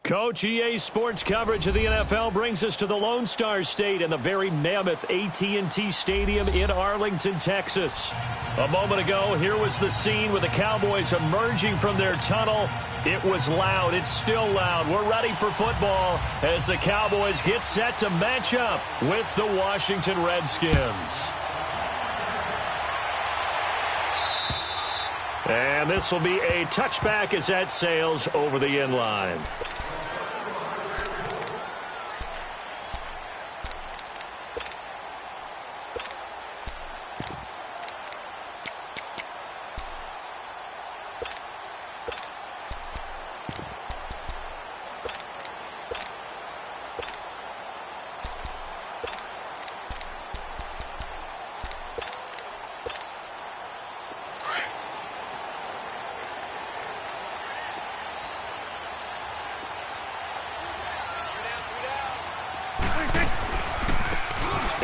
Coach, EA Sports coverage of the NFL brings us to the Lone Star State in the very mammoth AT&T Stadium in Arlington, Texas. A moment ago, here was the scene with the Cowboys emerging from their tunnel. It was loud. It's still loud. We're ready for football as the Cowboys get set to match up with the Washington Redskins. And this will be a touchback as that sails over the end line.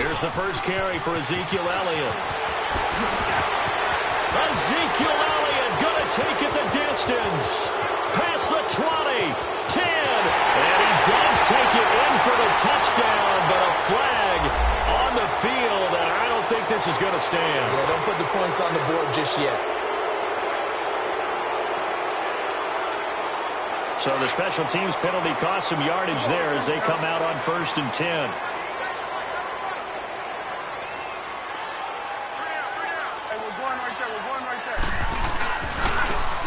Here's the first carry for Ezekiel Elliott. Ezekiel Elliott going to take it the distance. Past the 20, 10. And he does take it in for the touchdown, but a flag on the field, and I don't think this is going to stand. Yeah, don't put the points on the board just yet. So the special teams penalty cost some yardage there as they come out on 1st and 10.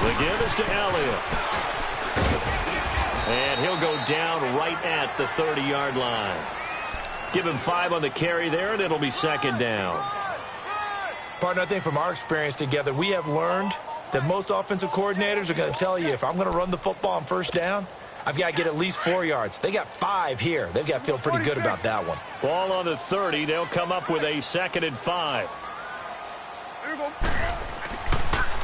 The give is to Elliott. And he'll go down right at the 30-yard line. Give him 5 on the carry there, and it'll be 2nd down. Partner, I think from our experience together, we have learned that most offensive coordinators are going to tell you, if I'm going to run the football on 1st down, I've got to get at least 4 yards. They got 5 here. They've got to feel pretty good about that one. Ball on the 30. They'll come up with a 2nd and 5.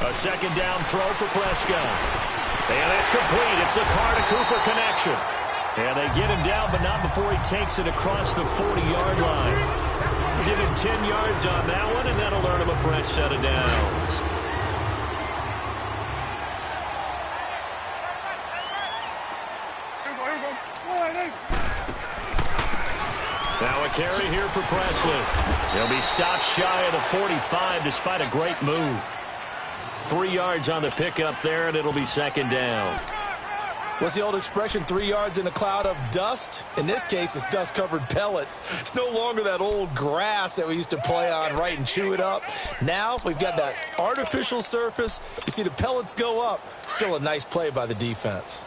A 2nd down throw for Prescott. And that's complete. It's the Carter-Cooper connection. And they get him down, but not before he takes it across the 40-yard line. Give him 10 yards on that one, and that'll earn him a fresh set of downs. Now a carry here for Presley. He'll be stopped shy of the 45 despite a great move. 3 yards on the pickup there, and it'll be 2nd down. What's the old expression, 3 yards in a cloud of dust? In this case, it's dust-covered pellets. It's no longer that old grass that we used to play on, right, and chew it up. Now we've got that artificial surface. You see the pellets go up. Still a nice play by the defense.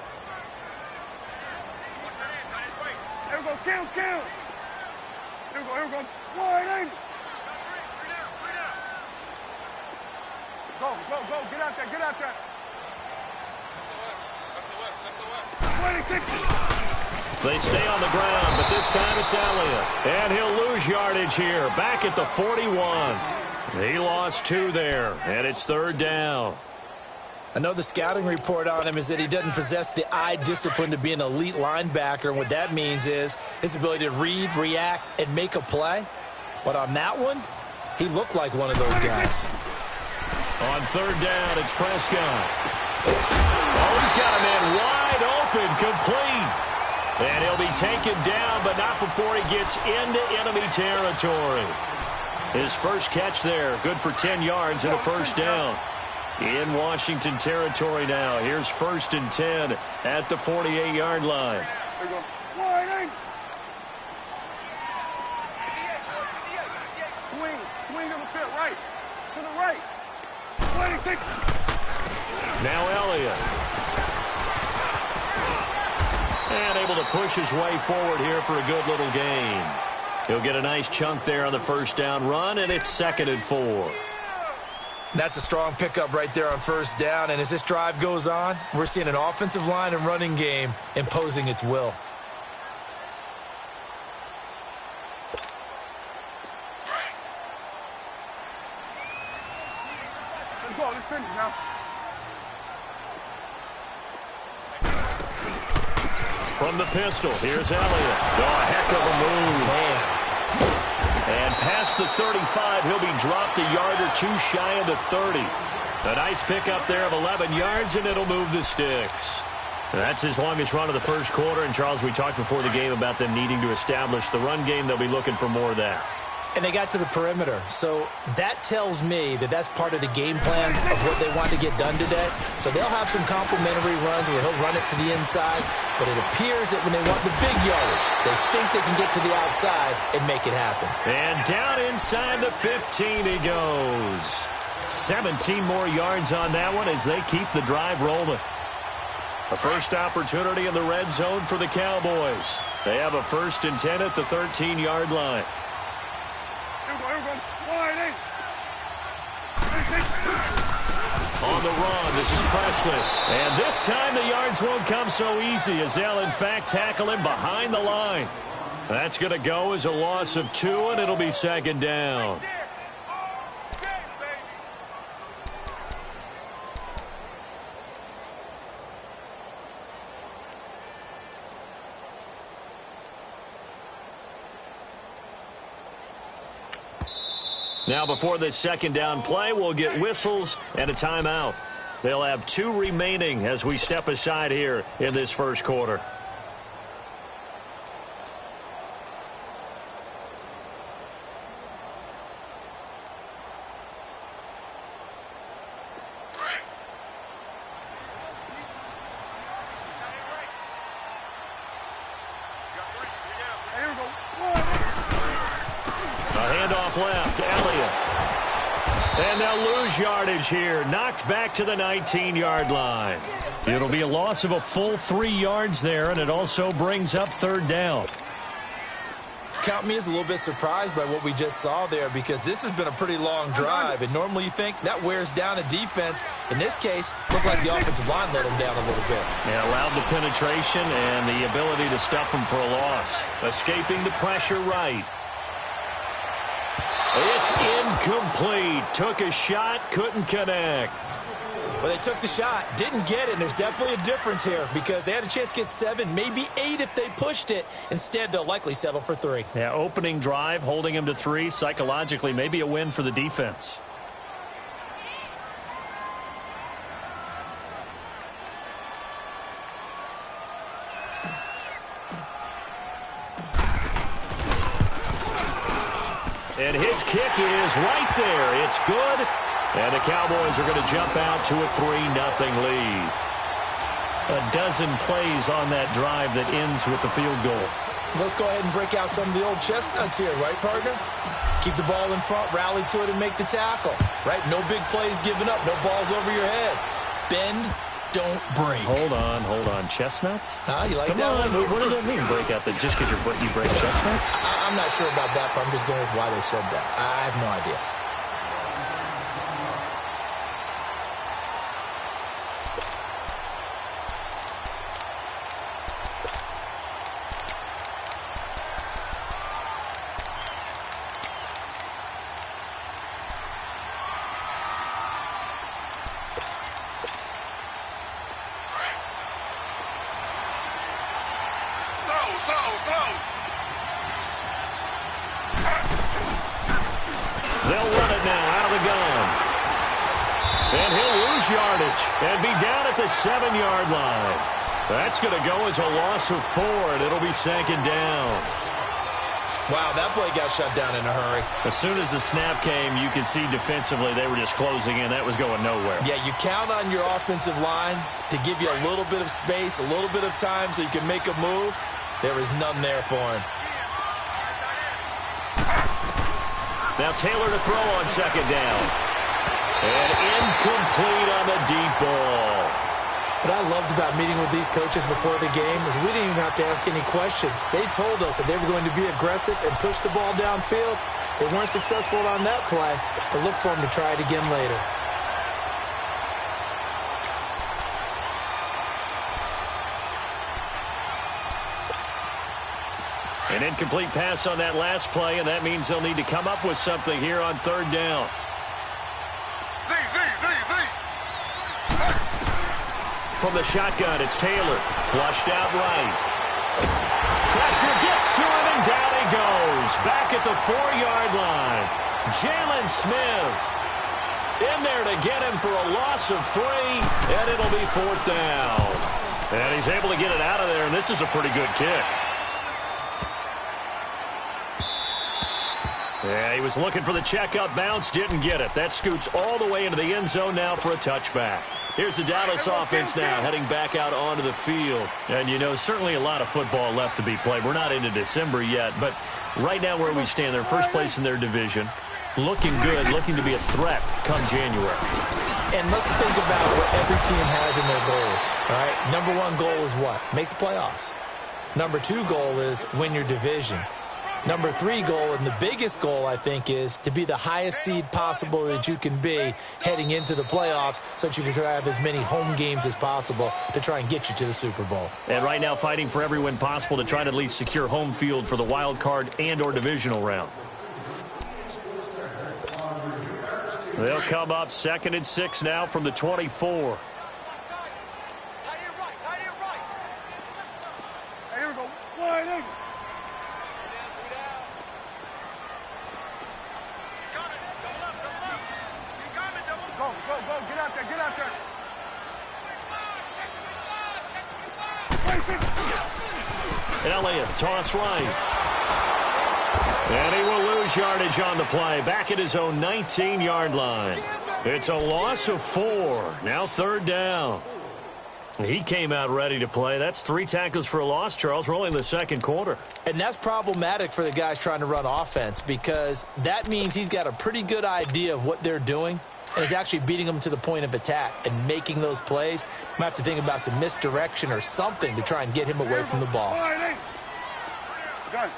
Here we go, count. Here we go. Wide in. Go, get out there. They stay on the ground, but this time it's Elliott. And he'll lose yardage here, back at the 41. He lost 2 there, and it's 3rd down. I know the scouting report on him is that he doesn't possess the eye discipline to be an elite linebacker, and what that means is his ability to read, react, and make a play. But on that one, he looked like one of those guys. On 3rd down, it's Prescott. Oh, he's got a man wide open, complete. And he'll be taken down, but not before he gets into enemy territory. His first catch there, good for 10 yards and a 1st down. In Washington territory now. Here's 1st and 10 at the 48-yard line. Swing of the pit, right. To the right. Now Elliott. And able to push his way forward here for a good little gain. He'll get a nice chunk there on the 1st down run, and it's 2nd and 4. That's a strong pickup right there on 1st down, and as this drive goes on, we're seeing an offensive line and running game imposing its will. Let's go, let's finish now. From the pistol, here's Elliott. Oh, a heck of a move. Man. And past the 35, he'll be dropped a yard or 2 shy of the 30. A nice pickup there of 11 yards, and it'll move the sticks. That's his longest run of the first quarter. And, Charles, we talked before the game about them needing to establish the run game. They'll be looking for more of that. And they got to the perimeter. So that tells me that that's part of the game plan of what they want to get done today. So they'll have some complimentary runs where he'll run it to the inside. But it appears that when they want the big yardage, they think they can get to the outside and make it happen. And down inside the 15 he goes. 17 more yards on that one as they keep the drive rolling. A first opportunity in the red zone for the Cowboys. They have a 1st and 10 at the 13-yard line. On the run, this is Presley. And this time the yards won't come so easy as they'll, in fact, tackle him behind the line. That's going to go as a loss of 2, and it'll be 2nd down. Now, before this 2nd down play, we'll get whistles and a timeout. They'll have 2 remaining as we step aside here in this first quarter. Left, Elliott. And they'll lose yardage here. Knocked back to the 19-yard line. It'll be a loss of a full 3 yards there, and it also brings up 3rd down. Count me as a little bit surprised by what we just saw there because this has been a pretty long drive, and normally you think that wears down a defense. In this case, looked like the offensive line let them down a little bit. Yeah, allowed the penetration and the ability to stuff them for a loss. Escaping the pressure right. It's incomplete. Took a shot, couldn't connect. Well, they took the shot, didn't get it, and there's definitely a difference here because they had a chance to get 7, maybe 8 if they pushed it. Instead, they'll likely settle for 3. Yeah, opening drive, holding them to 3, psychologically, maybe a win for the defense. And his kick is right there. It's good. And the Cowboys are going to jump out to a 3-0 lead. A dozen plays on that drive that ends with the field goal. Let's go ahead and break out some of the old chestnuts here, right, partner? Keep the ball in front, rally to it, and make the tackle. Right? No big plays given up. No balls over your head. Bend, don't break. Hold on. Chestnuts? You like Come that on. one? What does that mean, break out? That just because you break chestnuts? I'm not sure about that, but I'm just going with why they said that. I have no idea. They'll run it now out of the gun. And he'll lose yardage and be down at the 7-yard line. That's going to go as a loss of 4, and it'll be 2nd down. Wow, that play got shut down in a hurry. As soon as the snap came, you could see defensively they were just closing in. That was going nowhere. Yeah, you count on your offensive line to give you a little bit of space, a little bit of time so you can make a move. There was none there for him. Now Taylor to throw on 2nd down. And incomplete on the deep ball. What I loved about meeting with these coaches before the game is we didn't even have to ask any questions. They told us that they were going to be aggressive and push the ball downfield. They weren't successful on that play, but look for them to try it again later. An incomplete pass on that last play, and that means they'll need to come up with something here on 3rd down. From the shotgun, it's Taylor. Flushed out right. Pressure gets to him, and down he goes. Back at the 4-yard line. Jalen Smith in there to get him for a loss of 3, and it'll be 4th down. And he's able to get it out of there, and this is a pretty good kick. Yeah, he was looking for the checkup bounce, didn't get it. That scoots all the way into the end zone now for a touchback. Here's the Dallas offense now heading back out onto the field. And, you know, certainly a lot of football left to be played. We're not into December yet, but right now where we stand, they're first place in their division. Looking good, looking to be a threat come January. And let's think about what every team has in their goals, all right? Number one goal is what? Make the playoffs. Number two goal is win your division. Number three goal, and the biggest goal, I think, is to be the highest seed possible that you can be heading into the playoffs so that you can try to have as many home games as possible to try and get you to the Super Bowl. And right now fighting for every win possible to try to at least secure home field for the wild card and or divisional round. They'll come up 2nd and 6 now from the 24. Here we go. Wide in. Go, get out there, get out there. And Elliott, toss right. And he will lose yardage on the play. Back at his own 19-yard line. It's a loss of 4. Now 3rd down. He came out ready to play. That's 3 tackles for a loss, Charles. We're only in the 2nd quarter. And that's problematic for the guys trying to run offense because that means he's got a pretty good idea of what they're doing and is actually beating them to the point of attack and making those plays. Might have to think about some misdirection or something to try and get him away from the ball. Gun.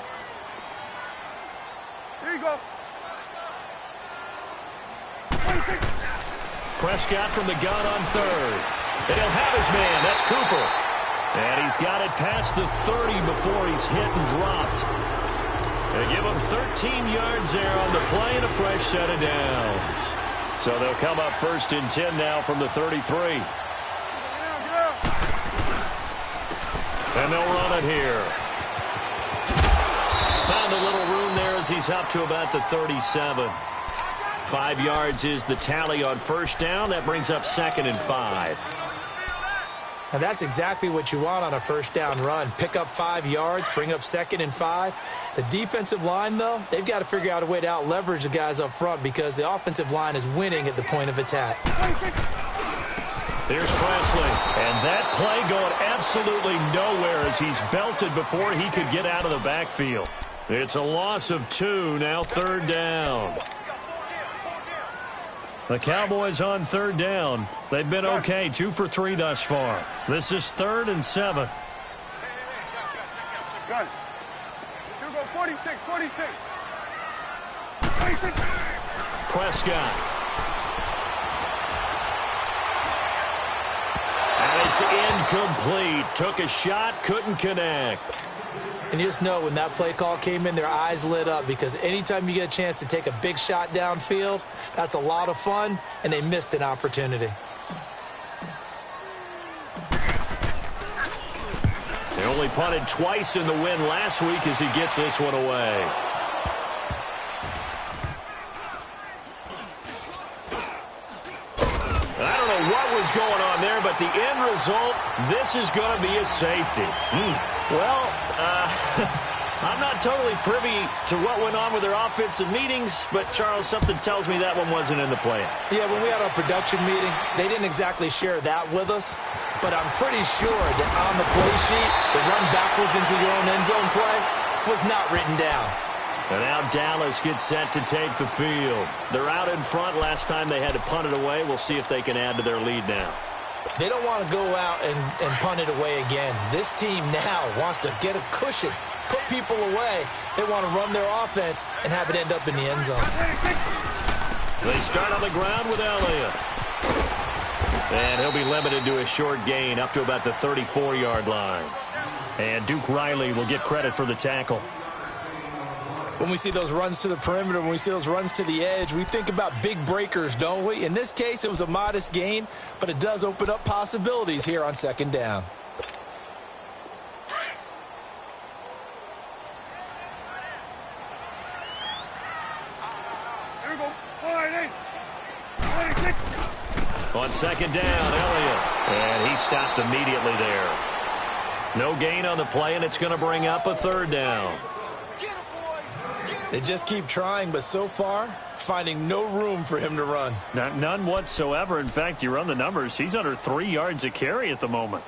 Here you go. Prescott from the gun on 3rd. And he'll have his man. That's Cooper. And he's got it past the 30 before he's hit and dropped. They give him 13 yards there on the play and a fresh set of downs. So they'll come up 1st and 10 now from the 33. And they'll run it here. Found a little room there as he's up to about the 37. 5 yards is the tally on 1st down. That brings up 2nd and 5. And that's exactly what you want on a 1st down run. Pick up 5 yards, bring up 2nd and 5. The defensive line, though, they've got to figure out a way to out-leverage the guys up front because the offensive line is winning at the point of attack. Here's Presley. And that play going absolutely nowhere as he's belted before he could get out of the backfield. It's a loss of 2, now 3rd down. The Cowboys on 3rd down. They've been okay, 2 for 3 thus far. This is 3rd and 7. Gun. Here we go, 46. Prescott. And it's incomplete. Took a shot, couldn't connect. And you just know when that play call came in, their eyes lit up because anytime you get a chance to take a big shot downfield, that's a lot of fun, and they missed an opportunity. They only punted twice in the win last week as he gets this one away. I don't know what was going on there, but the end result, this is going to be a safety. Well, I'm not totally privy to what went on with their offensive meetings, but, Charles, something tells me that one wasn't in the plan. Yeah, when we had our production meeting, they didn't exactly share that with us, but I'm pretty sure that on the play sheet, the run backwards into your own end zone play was not written down. And now Dallas gets set to take the field. They're out in front. Last time they had to punt it away. We'll see if they can add to their lead now. They don't want to go out and punt it away again. This team now wants to get a cushion, put people away. They want to run their offense and have it end up in the end zone. They start on the ground with Elliott. And he'll be limited to a short gain up to about the 34-yard line. And Duke Riley will get credit for the tackle. When we see those runs to the perimeter, when we see those runs to the edge, we think about big breakers, don't we? In this case, it was a modest gain, but it does open up possibilities here on 2nd down. Here we go. 46. On second down, Elliott. And he stopped immediately there. No gain on the play, and it's going to bring up a third down. They just keep trying, but so far, finding no room for him to run. None whatsoever. In fact, you run the numbers. He's under 3 yards a carry at the moment.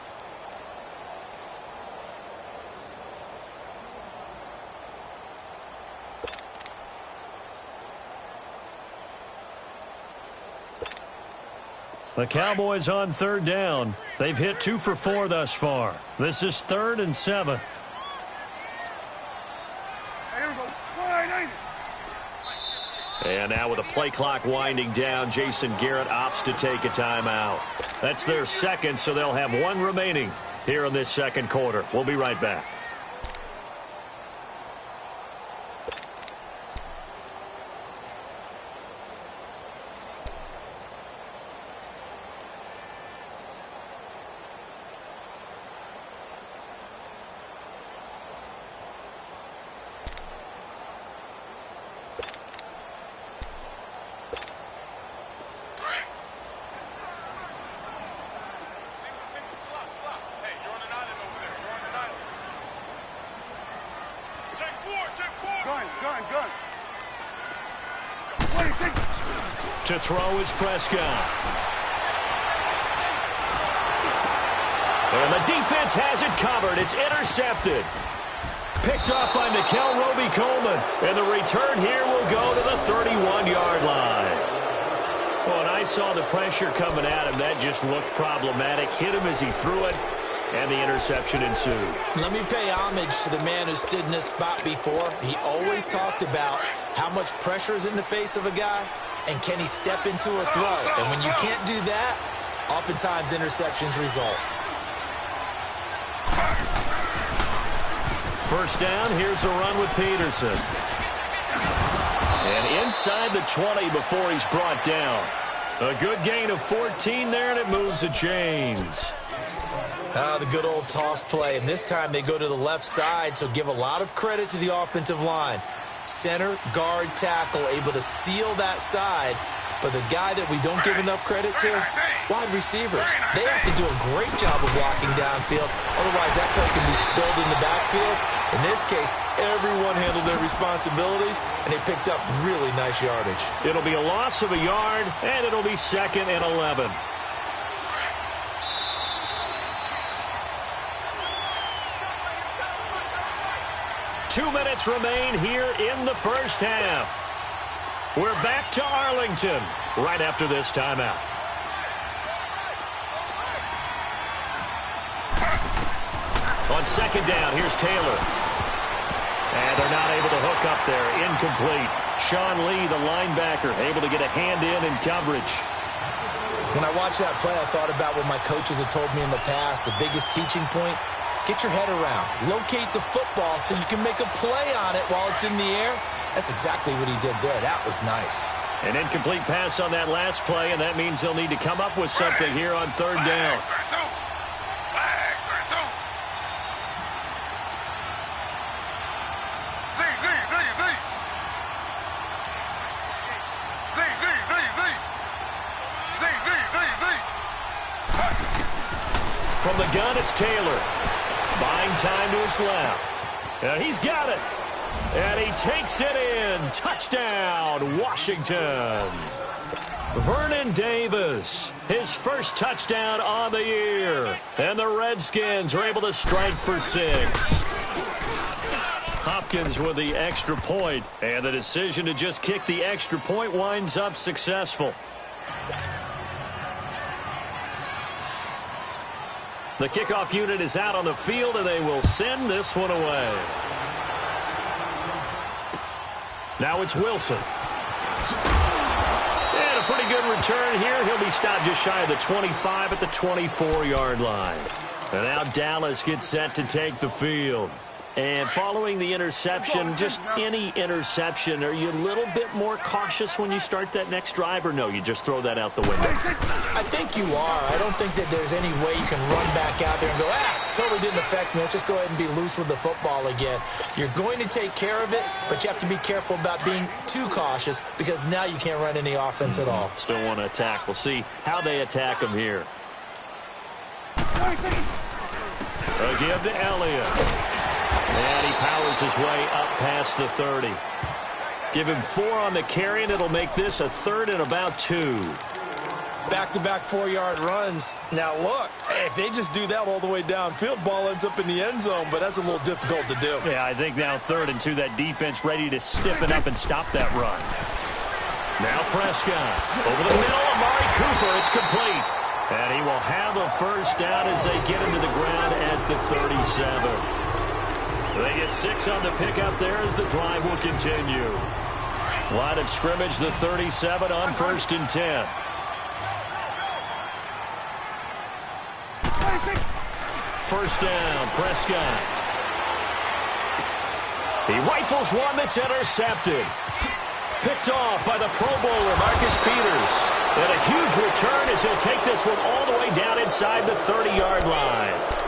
The Cowboys on third down. They've hit 2 for 4 thus far. This is 3rd and 7. Here we go. Wide, ain't it? And now with the play clock winding down, Jason Garrett opts to take a timeout. That's their second, so they'll have 1 remaining here in this second quarter. We'll be right back. Gun. 26. To throw is Prescott. And the defense has it covered. It's intercepted. Picked off by Nikel Roby-Coleman. And the return here will go to the 31-yard line. Well, and I saw the pressure coming at him. That just looked problematic. Hit him as he threw it. And the interception ensued. Let me pay homage to the man who stood in this spot before. He always talked about how much pressure is in the face of a guy, and can he step into a throw. And when you can't do that, oftentimes interceptions result. First down, here's a run with Peterson. And inside the 20 before he's brought down. A good gain of 14 there, and it moves the chains. The good old toss play, and this time they go to the left side, so give a lot of credit to the offensive line. Center, guard, tackle, able to seal that side, but the guy that we don't give enough credit to, wide receivers. They have to do a great job of blocking downfield, otherwise that play can be spilled in the backfield. In this case, everyone handled their responsibilities, and they picked up really nice yardage. It'll be a loss of a yard, and it'll be 2nd and 11. Two minutes remain here in the first half. We're back to Arlington right after this timeout. On second down, here's Taylor. And they're not able to hook up there. Incomplete. Sean Lee, the linebacker, able to get a hand in coverage. When I watched that play, I thought about what my coaches had told me in the past. The biggest teaching point, get your head around. Locate the football so you can make a play on it while it's in the air. That's exactly what he did there. That was nice. An incomplete pass on that last play, and that means they'll need to come up with something here on third down. From the gun, it's Taylor. Buying time to his left. And he's got it. And he takes it in. Touchdown, Washington. Vernon Davis, his first touchdown on the year. And the Redskins are able to strike for 6. Hopkins with the extra point. And the decision to just kick the extra point winds up successful. The kickoff unit is out on the field, and they will send this one away. Now it's Wilson. And a pretty good return here. He'll be stopped just shy of the 25 at the 24-yard line. And now Dallas gets set to take the field. And following the interception, just any interception, are you a little bit more cautious when you start that next drive, or no, you just throw that out the window? I think you are. I don't think that there's any way you can run back out there and go, totally didn't affect me. Let's just go ahead and be loose with the football again. You're going to take care of it, but you have to be careful about being too cautious because now you can't run any offense at all. Still want to attack. We'll see how they attack them here. A give to Elliott. And he powers his way up past the 30. Give him 4 on the carry, and it'll make this a 3rd and about 2. Back-to-back 4-yard runs. Now, look, if they just do that all the way downfield, ball ends up in the end zone, but that's a little difficult to do. Yeah, I think now 3rd and 2, that defense ready to stiffen up and stop that run. Now Prescott. Over the middle, Amari Cooper. It's complete. And he will have a first down as they get into the ground at the 37. They get 6 on the pickup there as the drive will continue. Line of scrimmage, the 37 on 1st and 10. First down, Prescott. He rifles one that's intercepted. Picked off by the Pro Bowler, Marcus Peters. And a huge return as he'll take this one all the way down inside the 30-yard line.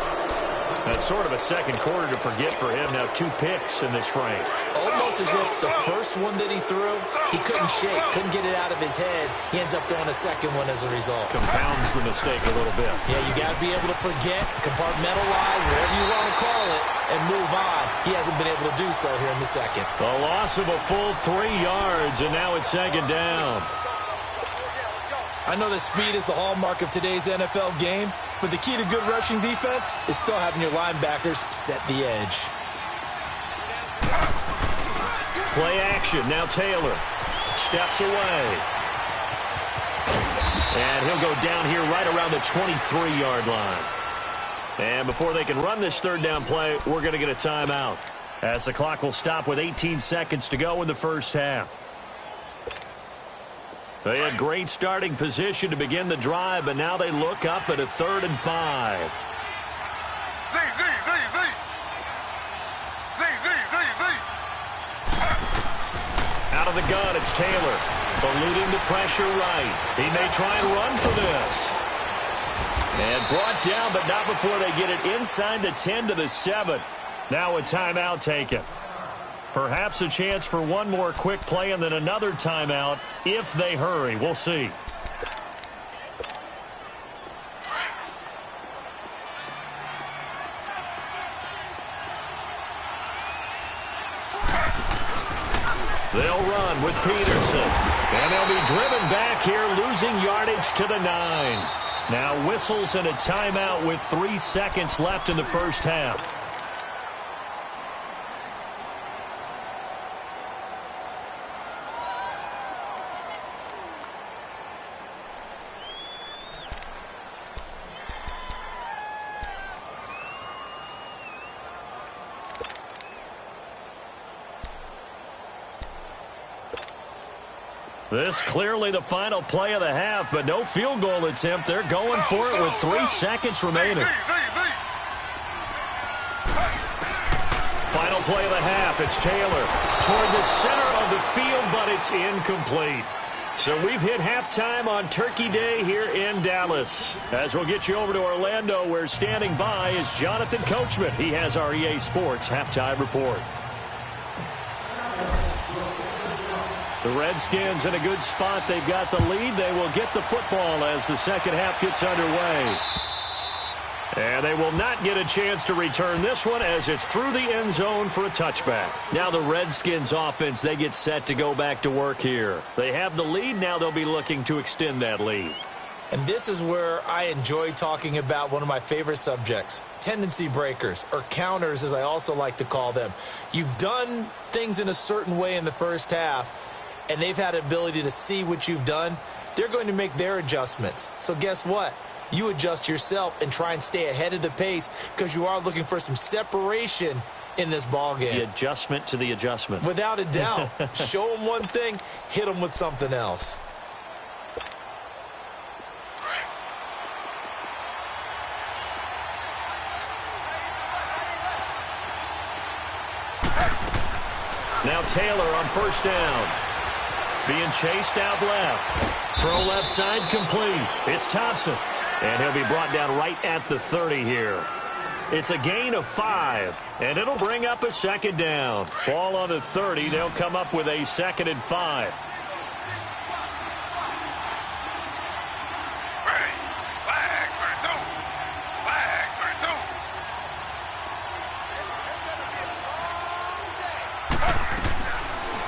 That's sort of a second quarter to forget for him. Now 2 picks in this frame. Almost as if the first one that he threw, he couldn't shake, couldn't get it out of his head. He ends up throwing a second one as a result. Compounds the mistake a little bit. Yeah, you got to be able to forget, compartmentalize, whatever you want to call it, and move on. He hasn't been able to do so here in the second. A loss of a full 3 yards, and now it's 2nd down. I know that speed is the hallmark of today's NFL game, but the key to good rushing defense is still having your linebackers set the edge. Play action. Now Taylor steps away. And he'll go down here right around the 23-yard line. And before they can run this 3rd down play, we're going to get a timeout, as the clock will stop with 18 seconds to go in the first half. They had great starting position to begin the drive, but now they look up at a 3rd and 5. Out of the gun, it's Taylor. Eluding the pressure right. He may try and run for this. And brought down, but not before they get it inside the 10 to the 7. Now a timeout taken. Perhaps a chance for one more quick play and then another timeout if they hurry. We'll see. They'll run with Peterson. And they'll be driven back here, losing yardage to the 9. Now whistles and a timeout with 3 seconds left in the first half. This clearly the final play of the half, but no field goal attempt. They're going for it with 3 seconds remaining. Final play of the half. It's Taylor toward the center of the field, but it's incomplete. So we've hit halftime on Turkey Day here in Dallas. As we'll get you over to Orlando, where standing by is Jonathan Coachman. He has our EA Sports halftime report. The Redskins in a good spot. They've got the lead. They will get the football as the second half gets underway. And they will not get a chance to return this one as it's through the end zone for a touchback. Now the Redskins offense, they get set to go back to work here. They have the lead. Now they'll be looking to extend that lead. And this is where I enjoy talking about one of my favorite subjects, tendency breakers, or counters as I also like to call them. You've done things in a certain way in the first half, and they've had an ability to see what you've done. They're going to make their adjustments. So guess what? You adjust yourself and try and stay ahead of the pace because you are looking for some separation in this ball game. The adjustment to the adjustment. Without a doubt. Show them one thing, hit them with something else. Now Taylor on first down. Being chased out left. Throw left side complete. It's Thompson. And he'll be brought down right at the 30 here. It's a gain of 5, and it'll bring up a second down. Ball on the 30. They'll come up with a 2nd and 5.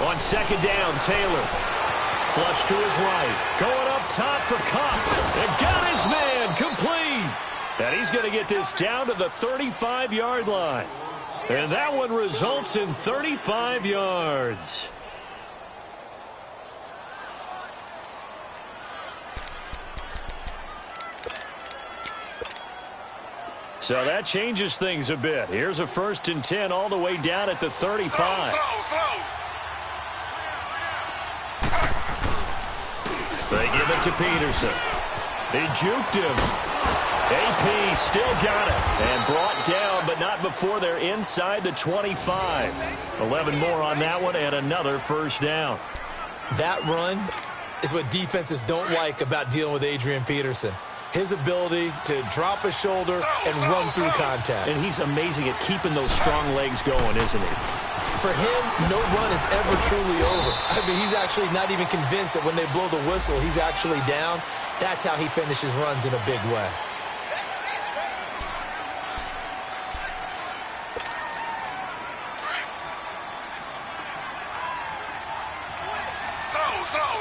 On second down, Taylor. Flush to his right. Going up top for Cup. And got his man complete. And he's going to get this down to the 35-yard line. And that one results in 35 yards. So that changes things a bit. Here's a 1st and 10 all the way down at the 35. Slow. They give it to Peterson. He juked him. AP still got it. And brought down, but not before they're inside the 25. 11 more on that one, and another 1st down. That run is what defenses don't like about dealing with Adrian Peterson. His ability to drop his shoulder and run through contact. And he's amazing at keeping those strong legs going, isn't he? For him, no run is ever truly over. I mean, he's actually not even convinced that when they blow the whistle, he's actually down. That's how he finishes runs in a big way.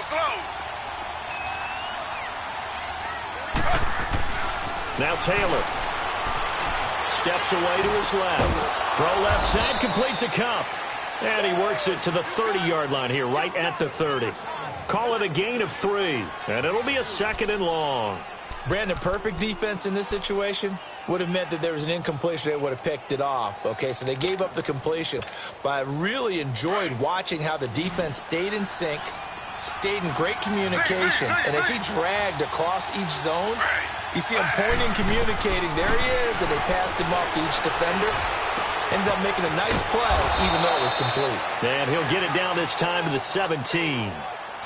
Slow. Now Taylor steps away to his left. Throw left side, complete to Cup. And he works it to the 30-yard line here, right at the 30. Call it a gain of 3, and it'll be a 2nd and long. Brandon, perfect defense in this situation would have meant that there was an incompletion. They would have picked it off. Okay, so they gave up the completion. But I really enjoyed watching how the defense stayed in sync, stayed in great communication. And as he dragged across each zone, you see him pointing, communicating. There he is, and they passed him off to each defender. Ended up making a nice play, even though it was complete. And he'll get it down this time to the 17.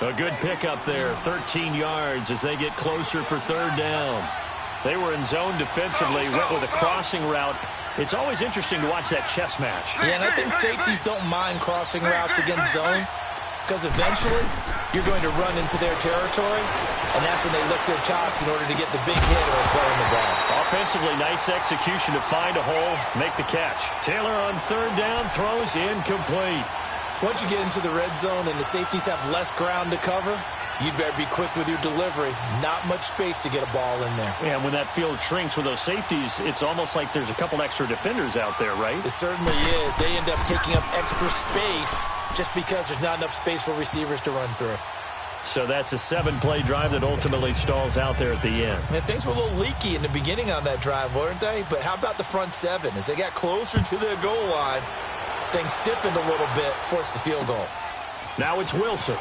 A good pickup there, 13 yards as they get closer for 3rd down. They were in zone defensively, went with a crossing route. It's always interesting to watch that chess match. Yeah, and I think safeties don't mind crossing routes against zone, because eventually you're going to run into their territory, and that's when they lick their chops in order to get the big hit or playing the ball. Offensively, nice execution to find a hole, make the catch. Taylor on 3rd down, throws incomplete. Once you get into the red zone and the safeties have less ground to cover, you'd better be quick with your delivery. Not much space to get a ball in there. Yeah, when that field shrinks with those safeties, it's almost like there's a couple extra defenders out there, right? It certainly is. They end up taking up extra space just because there's not enough space for receivers to run through. So that's a 7-play drive that ultimately stalls out there at the end. And things were a little leaky in the beginning on that drive, weren't they? But how about the front 7? As they got closer to the goal line, things stiffened a little bit, forced the field goal. Now it's Wilson.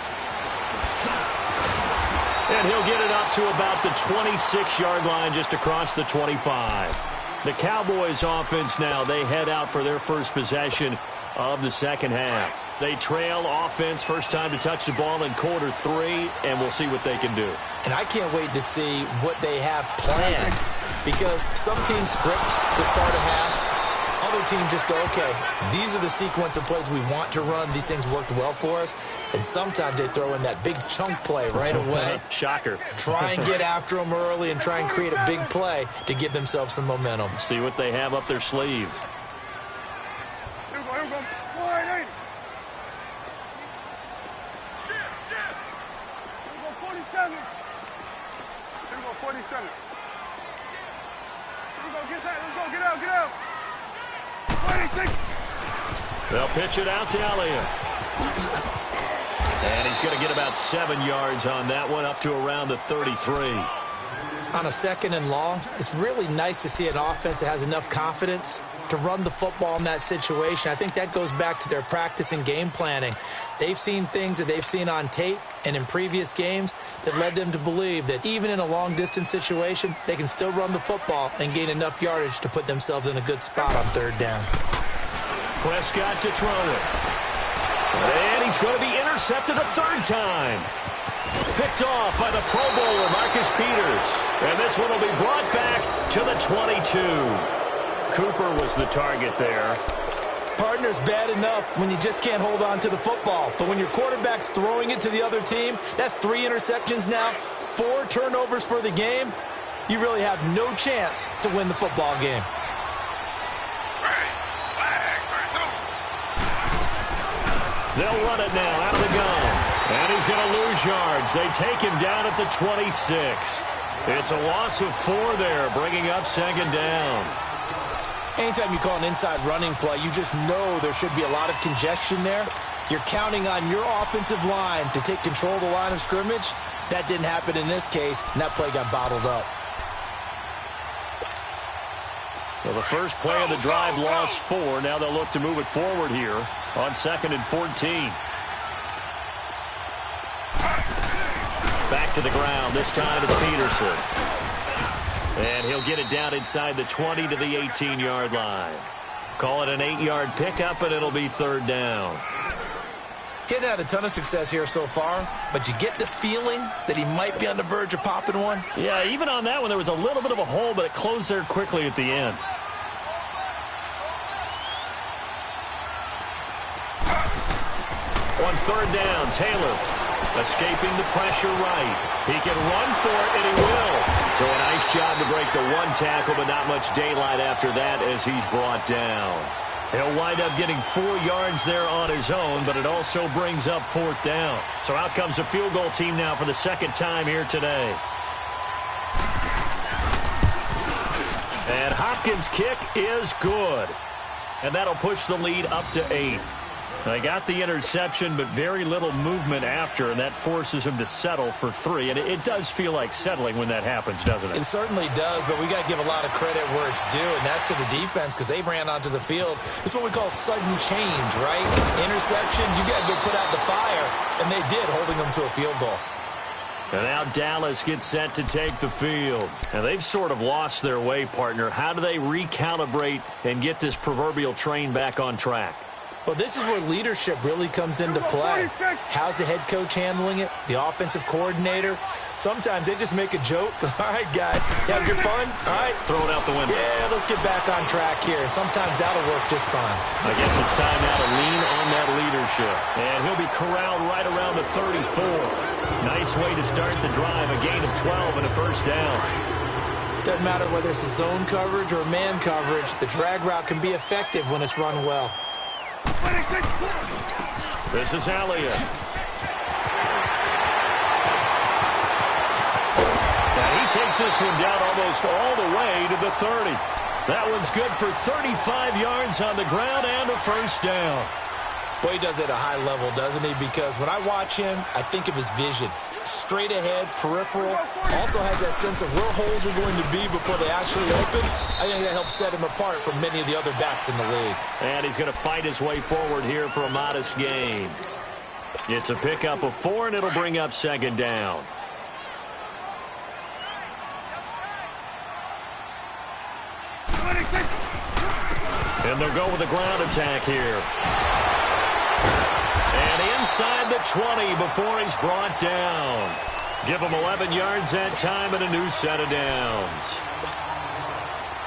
And he'll get it up to about the 26-yard line, just across the 25. The Cowboys offense now, they head out for their first possession of the 2nd half. They trail offense, first time to touch the ball in quarter 3, and we'll see what they can do. And I can't wait to see what they have planned, because some teams script to start a half. Other teams just go, okay, these are the sequence of plays we want to run. These things worked well for us. And sometimes they throw in that big chunk play right away. Shocker. Try and get after them early and try and create a big play to give themselves some momentum. See what they have up their sleeve. Here we go. Slide in. Here we go, 47. Here we go, 47. Here we go, get that. Let's go, get out. 26. They'll pitch it out to Elliott. And he's going to get about 7 yards on that one, up to around the 33. On a 2nd and long, it's really nice to see an offense that has enough confidence to run the football in that situation. I think that goes back to their practice and game planning. They've seen things that they've seen on tape and in previous games that led them to believe that even in a long-distance situation, they can still run the football and gain enough yardage to put themselves in a good spot on 3rd down. Prescott to throw it. And he's going to be intercepted a third time. Picked off by the Pro Bowler, Marcus Peters. And this one will be brought back to the 22. Cooper was the target there. Partner's bad enough when you just can't hold on to the football. But when your quarterback's throwing it to the other team, that's 3 interceptions now, 4 turnovers for the game. You really have no chance to win the football game. They'll run it now out of the gun. And he's going to lose yards. They take him down at the 26. It's a loss of 4 there, bringing up second down. Anytime you call an inside running play, you just know there should be a lot of congestion there. You're counting on your offensive line to take control of the line of scrimmage. That didn't happen in this case, and that play got bottled up. Well, the first play of the drive lost 4. Now they'll look to move it forward here on 2nd and 14. Back to the ground. This time it's Peterson. And he'll get it down inside the 20 to the 18-yard line. Call it an 8-yard pickup, and it'll be third down. Getting had a ton of success here so far, but you get the feeling that he might be on the verge of popping one. Yeah, even on that one, there was a little bit of a hole, but it closed there quickly at the end. On third down, Taylor escaping the pressure right. He can run for it, and he will. So a nice job to break the 1 tackle, but not much daylight after that as he's brought down. He'll wind up getting 4 yards there on his own, but it also brings up 4th down. So out comes the field goal team now for the second time here today. And Hopkins' kick is good. And that'll push the lead up to 8. They got the interception, but very little movement after, and that forces him to settle for 3. And it does feel like settling when that happens, doesn't it? It certainly does, but we got to give a lot of credit where it's due, and that's to the defense because they ran onto the field. It's what we call sudden change, right? Interception, you got to go put out the fire, and they did, holding them to a field goal. And now Dallas gets set to take the field. And they've sort of lost their way, partner. How do they recalibrate and get this proverbial train back on track? Well, this is where leadership really comes into play. How's the head coach handling it? The offensive coordinator? Sometimes they just make a joke. All right, guys, you have your fun? All right. Throw it out the window. Yeah, let's get back on track here. And sometimes that'll work just fine. I guess it's time now to lean on that leadership. And he'll be corralled right around the 34. Nice way to start the drive. A gain of 12 and a first down. Doesn't matter whether it's a zone coverage or man coverage. The drag route can be effective when it's run well. This is Elliott. And he takes this one down almost all the way to the 30. That one's good for 35 yards on the ground and a first down. Boy, he does it at a high level, doesn't he? Because when I watch him, I think of his vision. Straight ahead, peripheral. Also has that sense of where holes are going to be before they actually open. I think that helps set him apart from many of the other backs in the league. And he's going to fight his way forward here for a modest gain. It's a pickup of 4, and it'll bring up second down. And they'll go with a ground attack here. And inside the 20 before he's brought down. Give him 11 yards that time and a new set of downs.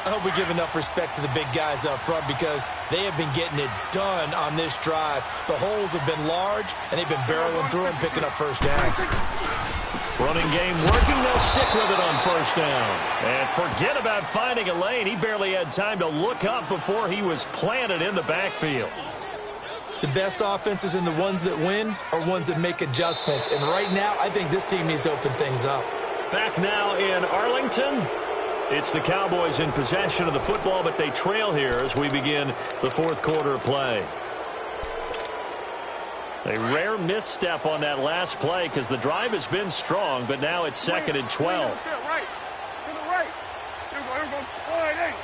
I hope we give enough respect to the big guys up front because they have been getting it done on this drive. The holes have been large, and they've been barreling through and picking up first downs. Running game working. They'll stick with it on first down. And forget about finding a lane. He barely had time to look up before he was planted in the backfield. The best offenses and the ones that win are ones that make adjustments. And right now, I think this team needs to open things up. Back now in Arlington. It's the Cowboys in possession of the football, but they trail here as we begin the fourth quarter of play. A rare misstep on that last play because the drive has been strong, but now it's 2nd and 12. Right. To the right. Here we go. Wide eight.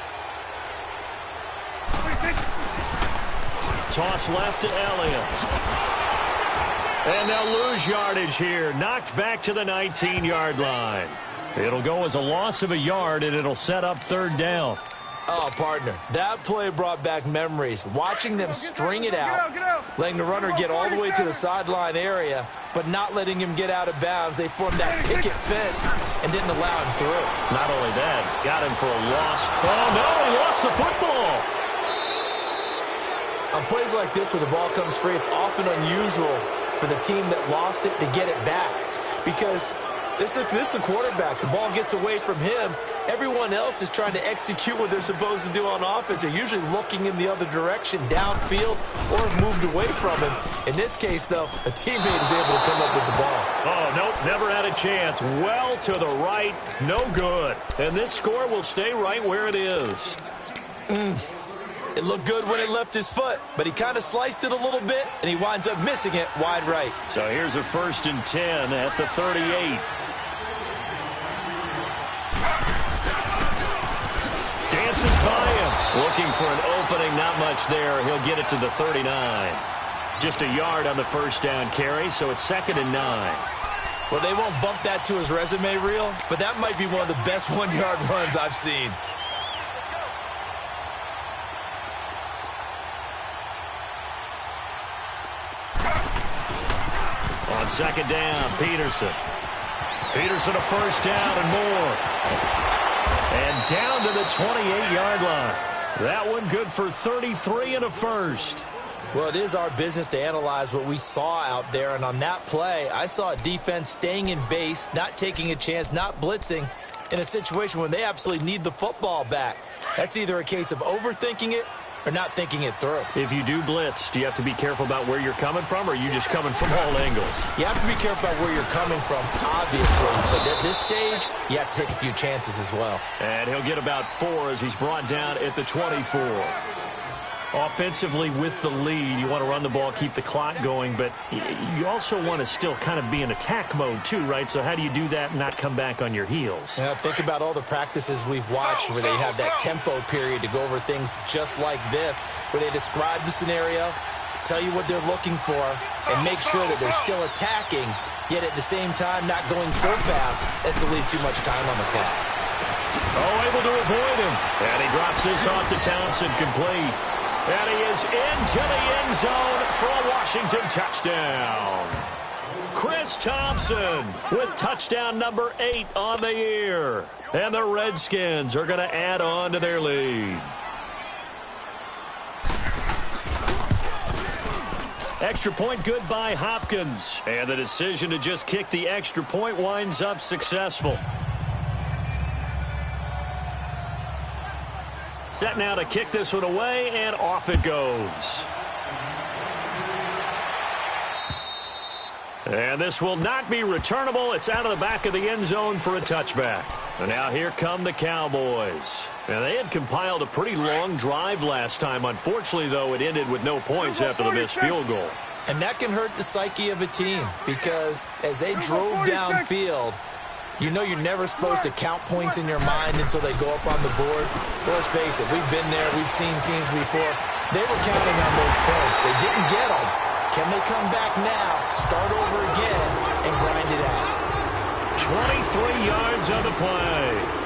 Toss left to Elliott. And they'll lose yardage here. Knocked back to the 19-yard line. It'll go as a loss of a yard, and it'll set up third down. Oh, partner, that play brought back memories. Watching them string it out, letting the runner get all the way to the sideline area, but not letting him get out of bounds. They formed that picket fence and didn't allow him through. Not only that, got him for a loss. Oh, no, he lost the football. On plays like this where the ball comes free, it's often unusual for the team that lost it to get it back because this is the quarterback. The ball gets away from him. Everyone else is trying to execute what they're supposed to do on offense. They're usually looking in the other direction, downfield, or have moved away from him. In this case, though, a teammate is able to come up with the ball. Oh, nope, never had a chance. Well to the right, no good. And this score will stay right where it is. It looked good when it left his foot, but he kind of sliced it a little bit, and he winds up missing it wide right. So here's a 1st and 10 at the 38. Dances by him. Looking for an opening, not much there. He'll get it to the 39. Just a yard on the 1st down carry, so it's 2nd and 9. Well, they won't bump that to his resume reel, but that might be one of the best one-yard runs I've seen. On 2nd down, Peterson. Peterson a 1st down and more. And down to the 28-yard line. That one good for 33 and a 1st. Well, it is our business to analyze what we saw out there. And on that play, I saw a defense staying in base, not taking a chance, not blitzing in a situation when they absolutely need the football back. That's either a case of overthinking it or not thinking it through. If you do blitz, do you have to be careful about where you're coming from, or are you just coming from all angles? You have to be careful about where you're coming from, obviously. But at this stage, you have to take a few chances as well. And he'll get about 4 as he's brought down at the 24. Offensively with the lead, you want to run the ball, keep the clock going, but you also want to still kind of be in attack mode too, right? So how do you do that and not come back on your heels? Yeah, think about all the practices we've watched where they have that tempo period to go over things just like this, where they describe the scenario, tell you what they're looking for, and make sure that they're still attacking, yet at the same time not going so fast as to leave too much time on the clock. Oh, able to avoid him. And he drops this off to Townsend, complete. And he is into the end zone for a Washington touchdown. Chris Thompson with touchdown number 8 on the year. And the Redskins are going to add on to their lead. Extra point good by Hopkins. And the decision to just kick the extra point winds up successful. Set now to kick this one away, and off it goes. And this will not be returnable. It's out of the back of the end zone for a touchback. And now here come the Cowboys. And they had compiled a pretty long drive last time. Unfortunately, though, it ended with no points after the missed field goal. And that can hurt the psyche of a team because as they drove downfield, you know you're never supposed to count points in your mind until they go up on the board. Let's face it, we've been there. We've seen teams before. They were counting on those points. They didn't get them. Can they come back now, start over again, and grind it out? 23 yards on the play.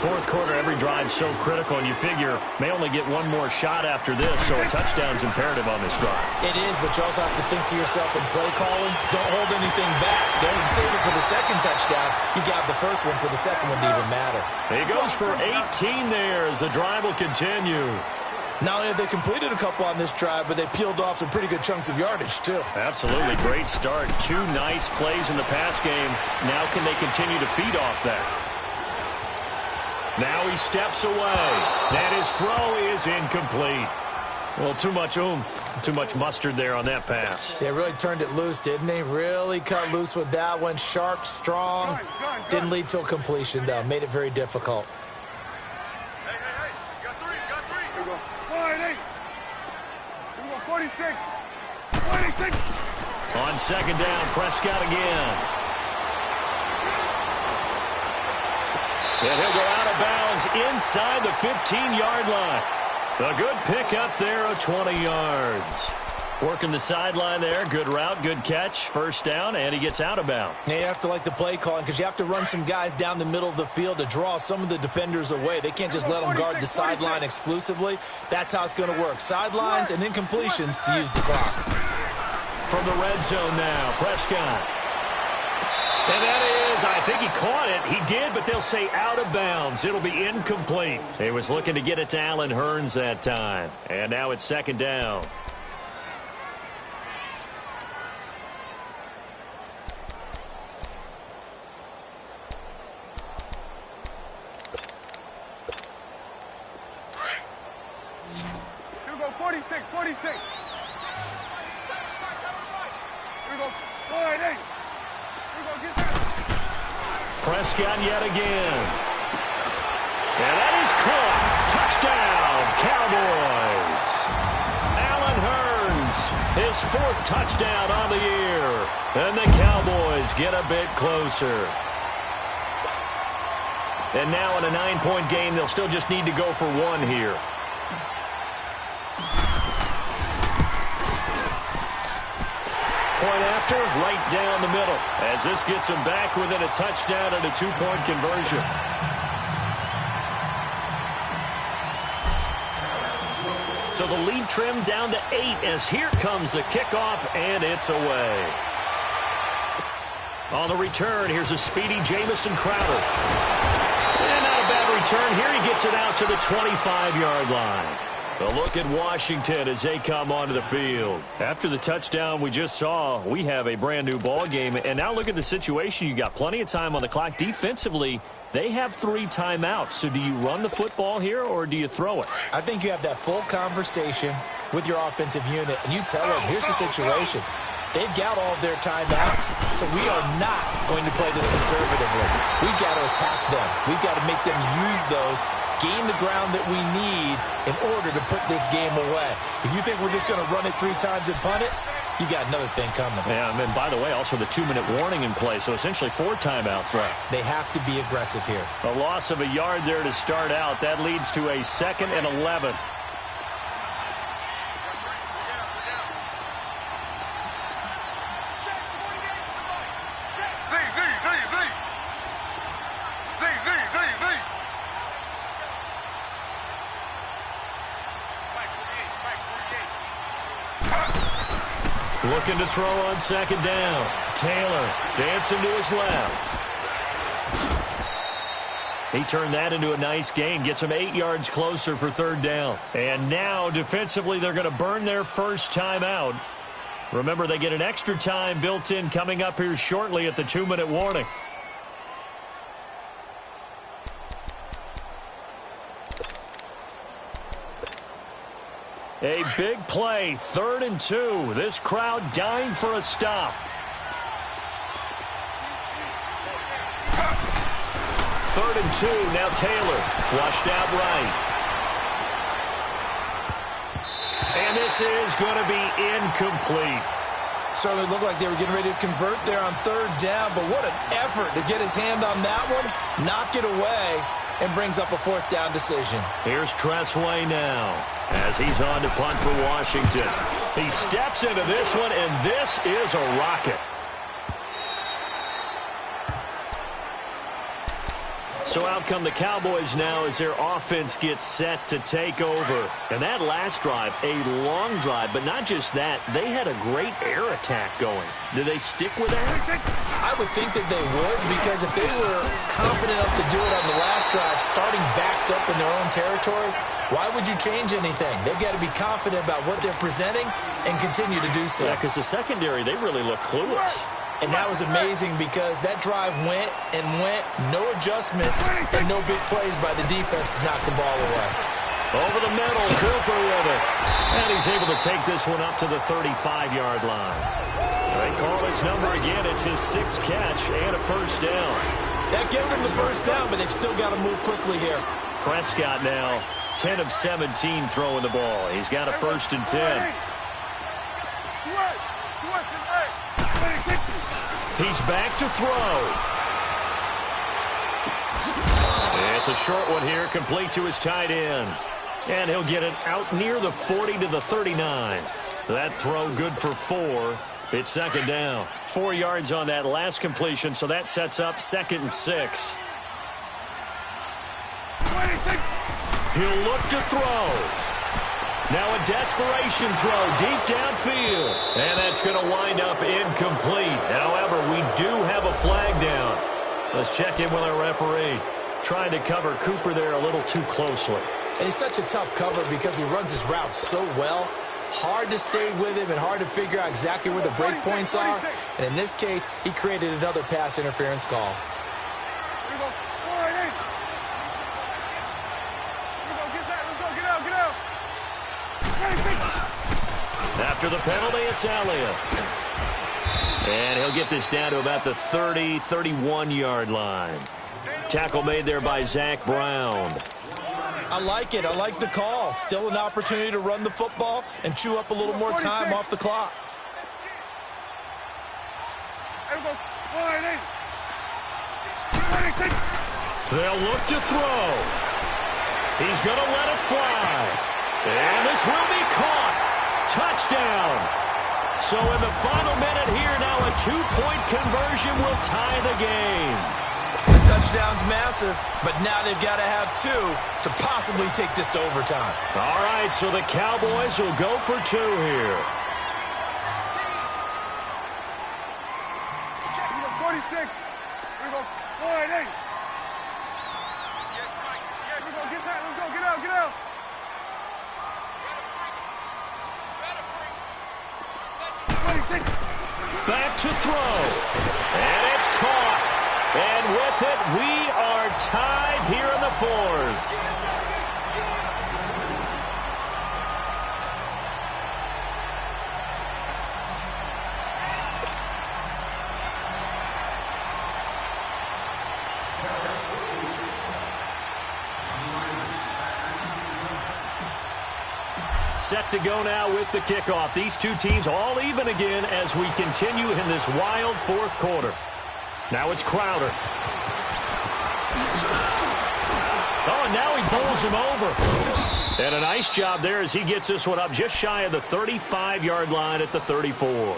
Fourth quarter, every drive so critical, and you figure may only get one more shot after this, so a touchdown's imperative on this drive. It is, but you also have to think to yourself in play calling, don't hold anything back. Don't save it for the second touchdown. You got the first one for the second one to even matter. He goes for 18 there as the drive will continue. Not only have they completed a couple on this drive, but they peeled off some pretty good chunks of yardage, too. Absolutely. Great start. 2 nice plays in the pass game. Now can they continue to feed off that? Now he steps away, and his throw is incomplete. Well, too much oomph, too much mustard there on that pass. They really turned it loose, didn't they? Really cut loose with that one. Sharp, strong. Didn't lead to a completion, though. Made it very difficult. Hey, you got 3, Here we go. Wide 8. Here we go, 46. 26. On second down, Prescott again. And he'll go out of bounds inside the 15-yard line. A good pickup there of 20 yards. Working the sideline there. Good route, good catch. First down, and he gets out of bounds. Yeah, you have to like the play calling because you have to run some guys down the middle of the field to draw some of the defenders away. They can't just let them guard the sideline exclusively. That's how it's going to work. Sidelines and incompletions to use the clock. From the red zone now, Prescott. And that is, I think he caught it. He did, but they'll say out of bounds. It'll be incomplete. He was looking to get it to Allen Hurns that time. And now it's second down. Here we go, 46, 46. Here we go, 4-8. Prescott yet again. And that is caught. Touchdown, Cowboys. Allen Hurns, his 4th touchdown on the year. And the Cowboys get a bit closer. And now in a 9-point game, they'll still just need to go for 1 here. Point after, right down the middle, as this gets them back within a touchdown and a 2-point conversion. So the lead trimmed down to 8 as here comes the kickoff, and it's away. On the return, here's a speedy Jamison Crowder. And not a bad return here. He gets it out to the 25-yard line. A look at Washington as they come onto the field. After the touchdown we just saw, we have a brand new ball game. And now look at the situation. You got plenty of time on the clock. Defensively, they have 3 timeouts. So do you run the football here or do you throw it? I think you have that full conversation with your offensive unit, and you tell them, here's the situation. They've got all of their timeouts, so we are not going to play this conservatively. We've got to attack them. We've got to make them use those, gain the ground that we need in order to put this game away. If you think we're just going to run it 3 times and punt it, you got another thing coming. Yeah, and by the way, also the 2-minute warning in play, so essentially 4 timeouts left. They have to be aggressive here. A loss of a yard there to start out. That leads to a 2nd and 11. Looking to throw on 2nd down. Taylor dancing to his left. He turned that into a nice gain. Gets him 8 yards closer for 3rd down. And now defensively they're going to burn their first timeout. Remember, they get an extra time built in coming up here shortly at the 2-minute warning. A big play, 3rd and 2. This crowd dying for a stop. 3rd and 2, now Taylor, flushed out right. And this is going to be incomplete. Certainly looked like they were getting ready to convert there on 3rd down, but what an effort to get his hand on that one, knock it away, and brings up a 4th down decision. Here's Tressway now as he's on to punt for Washington. He steps into this one, and this is a rocket. So out come the Cowboys now as their offense gets set to take over. And that last drive, a long drive, but not just that, they had a great air attack going. Do they stick with that? I would think that they would, because if they were confident enough to do it on the last drive, starting backed up in their own territory, why would you change anything? They've got to be confident about what they're presenting and continue to do so. Yeah, because the secondary, they really look clueless. And that was amazing because that drive went and went, no adjustments, and no big plays by the defense to knock the ball away. Over the middle, Cooper with it. And he's able to take this one up to the 35-yard line. They call his number again. It's his 6th catch and a 1st down. That gets him the 1st down, but they've still got to move quickly here. Prescott now 10 of 17 throwing the ball. He's got a 1st and 10. He's back to throw. It's a short one here, complete to his tight end. And he'll get it out near the 40 to the 39. That throw good for 4. It's second down. 4 yards on that last completion, so that sets up 2nd and 6. He'll look to throw. Now a desperation throw deep downfield. And that's going to wind up incomplete. However, we do have a flag down. Let's check in with our referee. Trying to cover Cooper there a little too closely. And he's such a tough cover because he runs his route so well. Hard to stay with him and hard to figure out exactly where the break points are. And in this case, he created another pass interference call. Here we go. All right, hey. Here we go. Let's go. Get out. After the penalty, it's Elliott. And he'll get this down to about the 30, 31-yard line. Tackle made there by Zach Brown. I like it. I like the call. Still an opportunity to run the football and chew up a little more time off the clock. They'll look to throw. He's going to let it fly. And this will be caught. Touchdown. So in the final minute here, now a 2-point conversion will tie the game. The touchdown's massive, but now they've got to have 2 to possibly take this to overtime. All right, so the Cowboys will go for 2 here. 46. Here we go. All right, hey. Here we go. Get that. Let's go. Get out. Back to throw. And it's caught. And with it, we are tied here in the 4th. Set to go now with the kickoff. These two teams all even again as we continue in this wild 4th quarter. Now it's Crowder. Oh, and now he bowls him over. And a nice job there as he gets this one up just shy of the 35-yard line at the 34.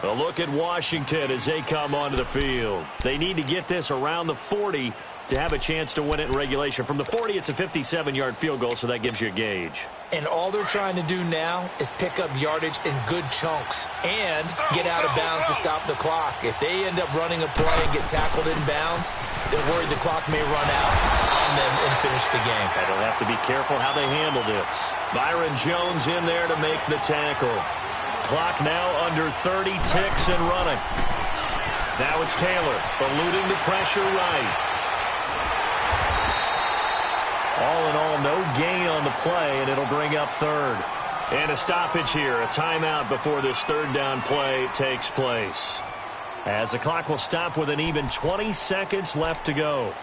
A look at Washington as they come onto the field. They need to get this around the 40 to have a chance to win it in regulation. From the 40, it's a 57-yard field goal, so that gives you a gauge. And all they're trying to do now is pick up yardage in good chunks and get out of bounds to stop the clock. If they end up running a play and get tackled in bounds, they're worried the clock may run out on them and finish the game. And they'll have to be careful how they handle this. Byron Jones in there to make the tackle. Clock now under 30 ticks and running. Now it's Taylor eluding the pressure right. All in all, no gain on the play, and it'll bring up 3rd. And a stoppage here, a timeout before this 3rd down play takes place. As the clock will stop with an even 20 seconds left to go.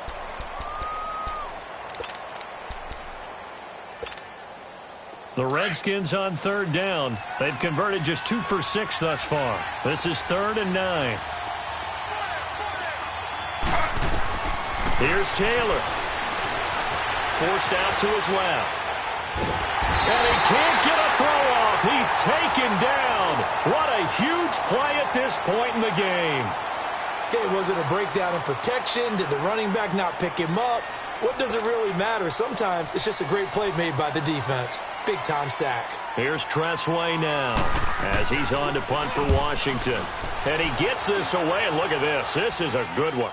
The Redskins on 3rd down. They've converted just 2 for 6 thus far. This is 3rd and 9. Here's Taylor. Forced out to his left. And he can't get a throw off. He's taken down. What a huge play at this point in the game. Okay, was it a breakdown in protection? Did the running back not pick him up? What does it really matter? Sometimes it's just a great play made by the defense. Big-time sack. Here's Tressway now as he's on to punt for Washington. And he gets this away, and look at this. This is a good one.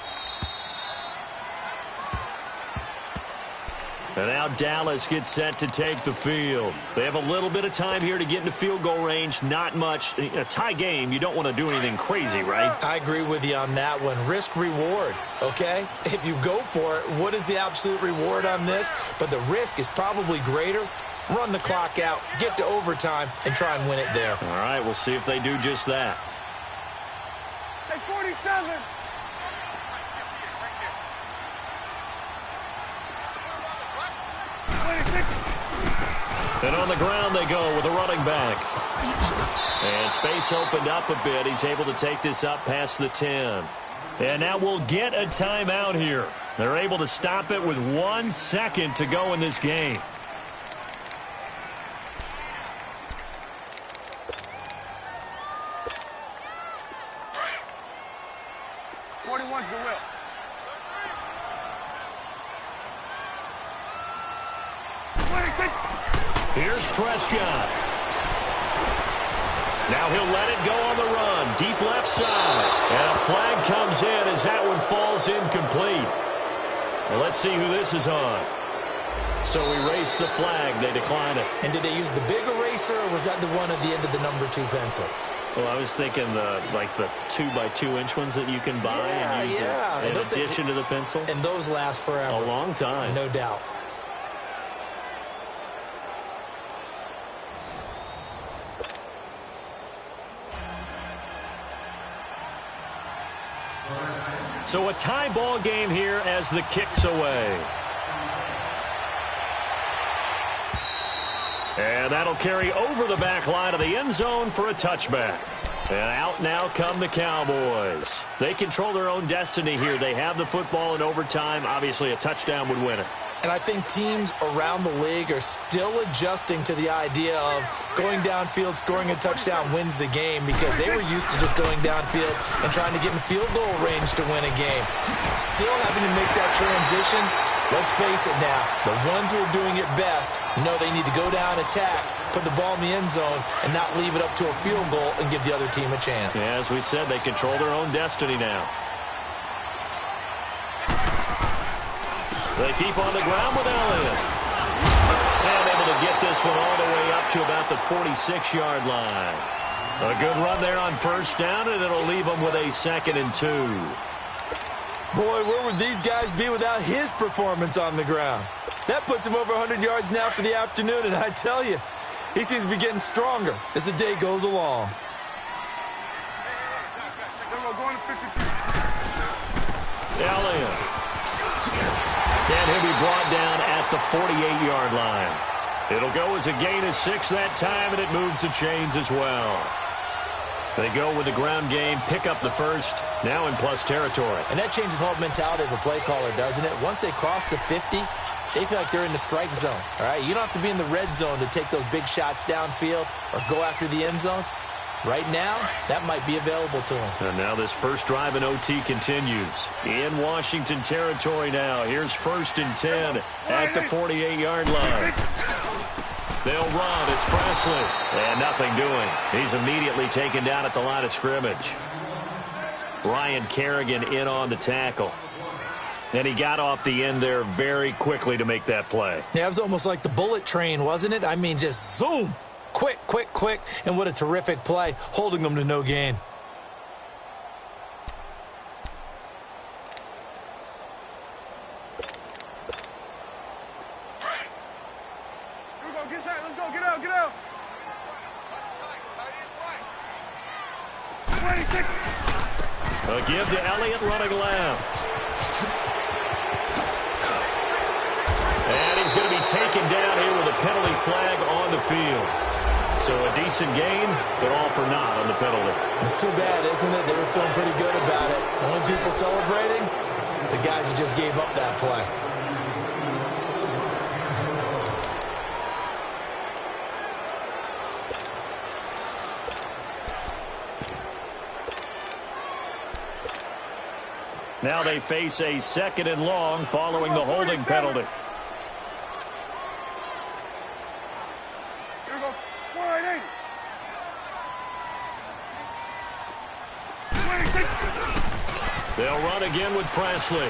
And now Dallas gets set to take the field. They have a little bit of time here to get into field goal range. Not much. A tie game, you don't want to do anything crazy, right? I agree with you on that one. Risk-reward, okay? If you go for it, what is the absolute reward on this? But the risk is probably greater. Run the clock out, get to overtime, and try and win it there. All right, we'll see if they do just that. Hey, 47. And on the ground they go with a running back. And space opened up a bit. He's able to take this up past the 10. And now we'll get a timeout here. They're able to stop it with 1 second to go in this game. Here's Prescott. Now he'll let it go on the run. Deep left side. And a flag comes in as that one falls incomplete. Well, let's see who this is on. So erase the flag. They decline it. And did they use the big eraser, or was that the one at the end of the number 2 pencil? Well, I was thinking the 2x2-inch ones that you can buy and use in addition to the pencil. And those last forever. A long time. No doubt. So a tie ball game here as the kick's away. And that'll carry over the back line of the end zone for a touchback. And out now come the Cowboys. They control their own destiny here. They have the football in overtime. Obviously, a touchdown would win it. And I think teams around the league are still adjusting to the idea of going downfield, scoring a touchdown wins the game, because they were used to just going downfield and trying to get in field goal range to win a game. Still having to make that transition. Let's face it now, the ones who are doing it best know they need to go down, attack, put the ball in the end zone, and not leave it up to a field goal and give the other team a chance. Yeah, as we said, they control their own destiny now. They keep on the ground with Elliott. And able to get this one all the way up to about the 46-yard line. A good run there on first down, and it'll leave them with a 2nd and 2. Boy, where would these guys be without his performance on the ground? That puts him over 100 yards now for the afternoon, and I tell you, he seems to be getting stronger as the day goes along. Elliott. And he'll be brought down at the 48-yard line. It'll go as a gain of 6 that time, and it moves the chains as well. They go with the ground game, pick up the first, now in plus territory. And that changes the whole mentality of a play caller, doesn't it? Once they cross the 50, they feel like they're in the strike zone. All right, you don't have to be in the red zone to take those big shots downfield or go after the end zone. Right now, that might be available to them. And now this first drive in OT continues. In Washington territory now. Here's 1st and 10 at the 48-yard line. They'll run. It's Presley. And nothing doing. He's immediately taken down at the line of scrimmage. Ryan Kerrigan in on the tackle. And he got off the end there very quickly to make that play. Yeah, it was almost like the bullet train, wasn't it? I mean, just zoom. Quick, quick, quick. And what a terrific play, holding them to no gain. A give to Elliott running left. And he's going to be taken down here with a penalty flag on the field. So a decent game, but all for naught on the penalty. It's too bad, isn't it? They were feeling pretty good about it. The only people celebrating, the guys who just gave up that play. Now they face a 2nd and long following the holding penalty. They'll run again with Presley.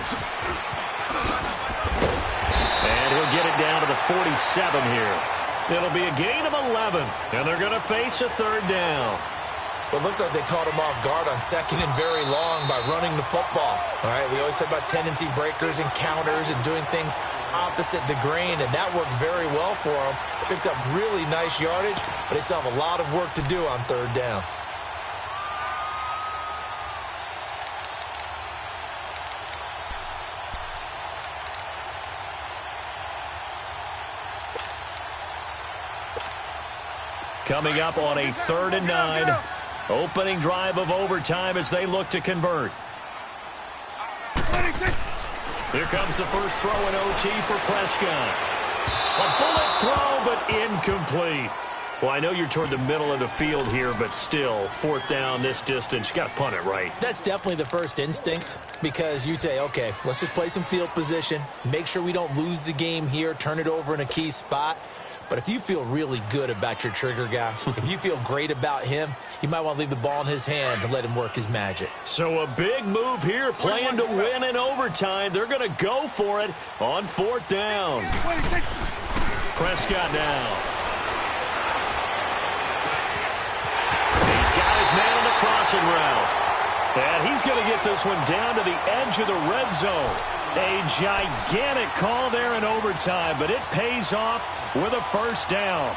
And he'll get it down to the 47 here. It'll be a gain of 11, and they're going to face a 3rd down. Well, it looks like they caught him off guard on 2nd and very long by running the football. All right, we always talk about tendency breakers and counters and doing things opposite the grain, and that worked very well for them. Picked up really nice yardage, but they still have a lot of work to do on 3rd down. Coming up on a 3rd and 9. Opening drive of overtime as they look to convert. Here comes the first throw in OT for Prescott. A bullet throw, but incomplete. Well, I know you're toward the middle of the field here, but still, 4th down this distance. You got to punt it right. That's definitely the first instinct, because you say, okay, let's just play some field position, make sure we don't lose the game here, turn it over in a key spot. But if you feel really good about your trigger guy, if you feel great about him, you might want to leave the ball in his hands and let him work his magic. So a big move here, playing to win in overtime. They're going to go for it on 4th down. Prescott now. He's got his man on the crossing route. And he's going to get this one down to the edge of the red zone. A gigantic call there in overtime, but it pays off with a 1st down.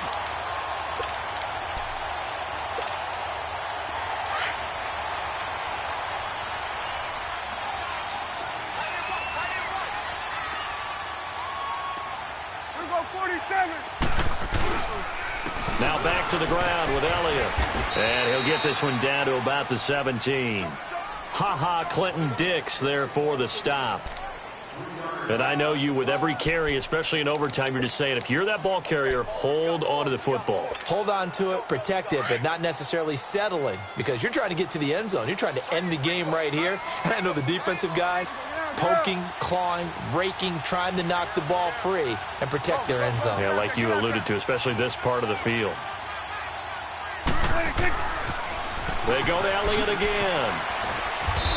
Now back to the ground with Elliott. And he'll get this one down to about the 17. Clinton Dix there for the stop. And I know you, with every carry, especially in overtime, you're just saying, if you're that ball carrier, hold on to the football. Hold on to it, protect it, but not necessarily settling, because you're trying to get to the end zone. You're trying to end the game right here. And I know the defensive guys poking, clawing, raking, trying to knock the ball free and protect their end zone. Yeah, like you alluded to, especially this part of the field. They go to Elliott again.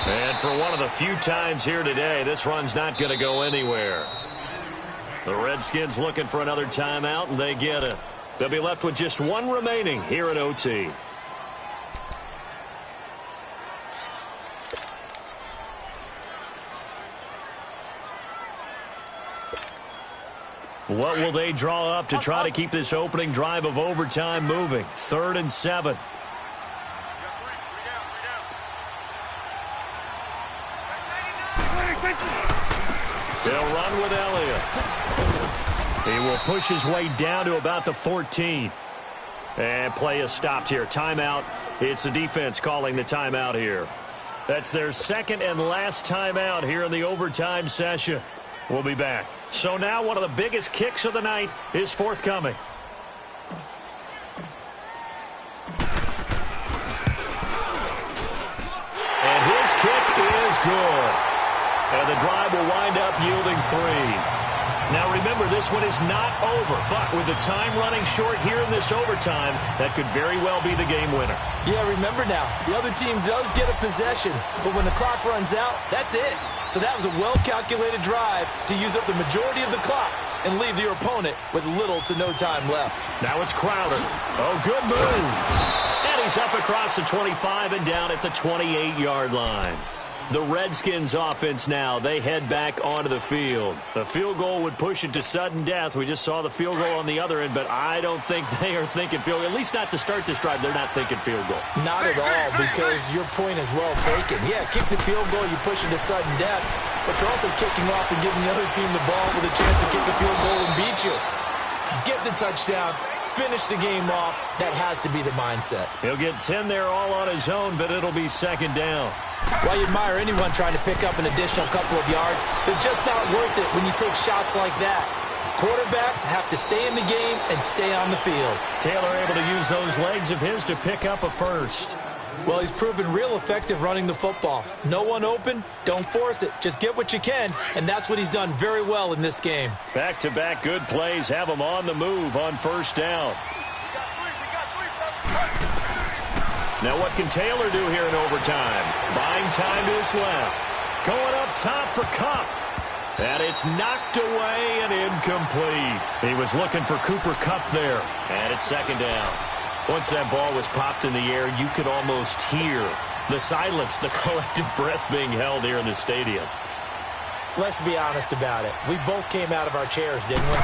And for one of the few times here today, this run's not going to go anywhere. The Redskins looking for another timeout, and they get it. They'll be left with just one remaining here at OT. What will they draw up to try to keep this opening drive of overtime moving? 3rd and 7. They'll run with Elliott. He will push his way down to about the 14. And play is stopped here. Timeout. It's the defense calling the timeout here. That's their 2nd and last timeout here in the overtime session. We'll be back. So now one of the biggest kicks of the night is forthcoming. And his kick is good. And the drive will wind up yielding 3. Now remember, this one is not over, but with the time running short here in this overtime, that could very well be the game winner. Yeah, remember now, the other team does get a possession, but when the clock runs out, that's it. So that was a well-calculated drive to use up the majority of the clock and leave your opponent with little to no time left. Now it's Crowder. Oh, good move. And he's up across the 25 and down at the 28-yard line. The Redskins offense now, they head back onto the field. The field goal would push it to sudden death. We just saw the field goal on the other end, but I don't think they are thinking field goal. At least not to start this drive. They're not thinking field goal. Not at all, because your point is well taken. Yeah, kick the field goal, you push it to sudden death, but you're also kicking off and giving the other team the ball with a chance to kick the field goal and beat you. Get the touchdown, finish the game off. That has to be the mindset. He'll get 10 there all on his own, but it'll be 2nd down. While you admire anyone trying to pick up an additional couple of yards, they're just not worth it when you take shots like that. Quarterbacks have to stay in the game and stay on the field. Taylor able to use those legs of his to pick up a 1st. Well, he's proven real effective running the football. No one open, don't force it. Just get what you can, and that's what he's done very well in this game. Back-to-back good plays have him on the move on 1st down. Now what can Taylor do here in overtime? Buying time to his left. Going up top for Kupp. And it's knocked away and incomplete. He was looking for Cooper Kupp there. And it's 2nd down. Once that ball was popped in the air, you could almost hear the silence, the collective breath being held here in the stadium. Let's be honest about it. We both came out of our chairs, didn't we?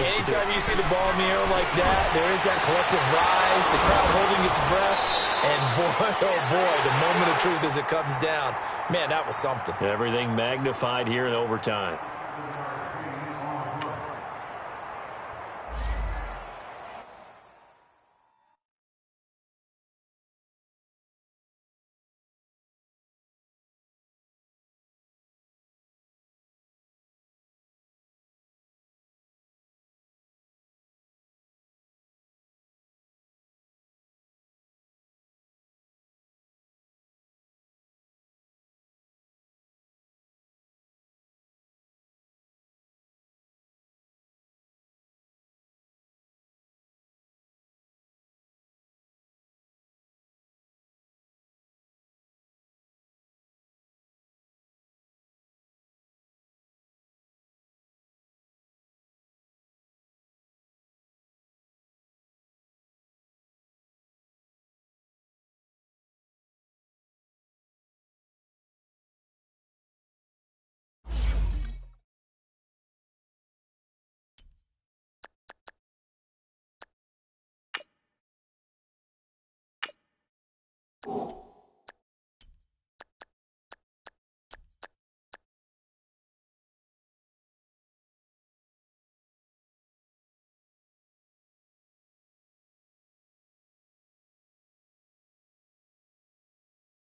Anytime you see the ball in the air like that, there is that collective rise, the crowd holding its breath. And boy, oh boy, the moment of truth as it comes down. Man, that was something. Everything magnified here in overtime.